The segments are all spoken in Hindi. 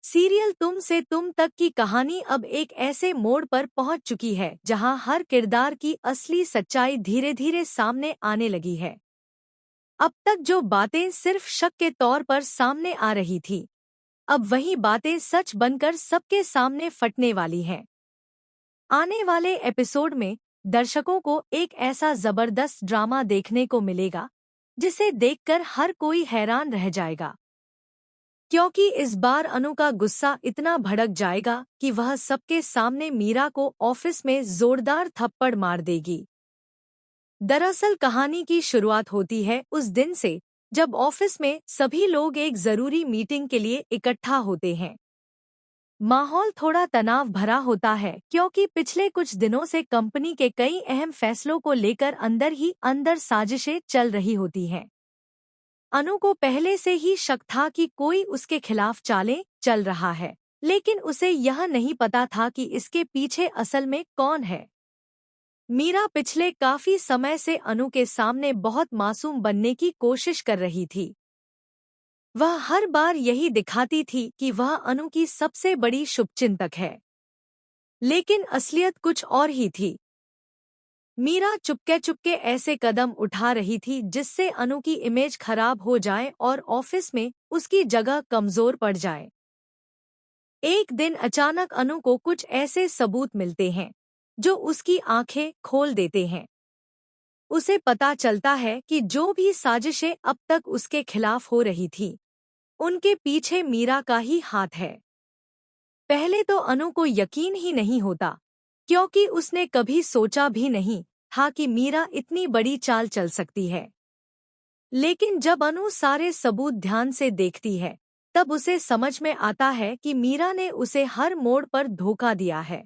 सीरियल तुम से तुम तक की कहानी अब एक ऐसे मोड़ पर पहुंच चुकी है जहां हर किरदार की असली सच्चाई धीरे धीरे सामने आने लगी है। अब तक जो बातें सिर्फ शक के तौर पर सामने आ रही थी, अब वही बातें सच बनकर सबके सामने फटने वाली हैं। आने वाले एपिसोड में दर्शकों को एक ऐसा जबरदस्त ड्रामा देखने को मिलेगा जिसे देखकर हर कोई हैरान रह जाएगा, क्योंकि इस बार अनु का गुस्सा इतना भड़क जाएगा कि वह सबके सामने मीरा को ऑफिस में जोरदार थप्पड़ मार देगी। दरअसल कहानी की शुरुआत होती है उस दिन से जब ऑफिस में सभी लोग एक जरूरी मीटिंग के लिए इकट्ठा होते हैं। माहौल थोड़ा तनाव भरा होता है क्योंकि पिछले कुछ दिनों से कंपनी के कई अहम फैसलों को लेकर अंदर ही अंदर साजिशें चल रही होती हैं। अनु को पहले से ही शक था कि कोई उसके खिलाफ चालें चल रहा है, लेकिन उसे यह नहीं पता था कि इसके पीछे असल में कौन है। मीरा पिछले काफी समय से अनु के सामने बहुत मासूम बनने की कोशिश कर रही थी। वह हर बार यही दिखाती थी कि वह अनु की सबसे बड़ी शुभचिंतक है, लेकिन असलियत कुछ और ही थी। मीरा चुपके चुपके ऐसे कदम उठा रही थी जिससे अनु की इमेज खराब हो जाए और ऑफिस में उसकी जगह कमजोर पड़ जाए। एक दिन अचानक अनु को कुछ ऐसे सबूत मिलते हैं जो उसकी आंखें खोल देते हैं। उसे पता चलता है कि जो भी साजिशें अब तक उसके खिलाफ हो रही थी, उनके पीछे मीरा का ही हाथ है। पहले तो अनु को यकीन ही नहीं होता, क्योंकि उसने कभी सोचा भी नहीं था कि मीरा इतनी बड़ी चाल चल सकती है। लेकिन जब अनु सारे सबूत ध्यान से देखती है, तब उसे समझ में आता है कि मीरा ने उसे हर मोड़ पर धोखा दिया है।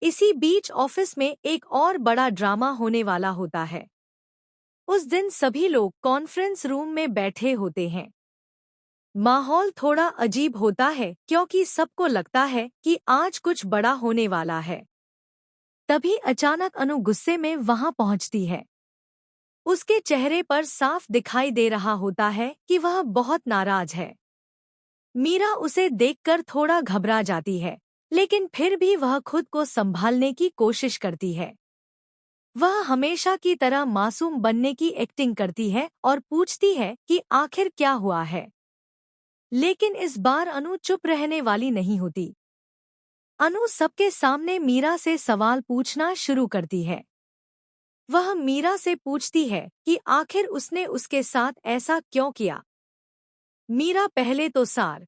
इसी बीच ऑफिस में एक और बड़ा ड्रामा होने वाला होता है। उस दिन सभी लोग कॉन्फ्रेंस रूम में बैठे होते हैं। माहौल थोड़ा अजीब होता है क्योंकि सबको लगता है कि आज कुछ बड़ा होने वाला है। तभी अचानक अनु गुस्से में वहां पहुंचती है। उसके चेहरे पर साफ दिखाई दे रहा होता है कि वह बहुत नाराज है। मीरा उसे देखकर थोड़ा घबरा जाती है, लेकिन फिर भी वह खुद को संभालने की कोशिश करती है। वह हमेशा की तरह मासूम बनने की एक्टिंग करती है और पूछती है कि आखिर क्या हुआ है। लेकिन इस बार अनु चुप रहने वाली नहीं होती। अनु सबके सामने मीरा से सवाल पूछना शुरू करती है। वह मीरा से पूछती है कि आखिर उसने उसके साथ ऐसा क्यों किया। मीरा पहले तो सार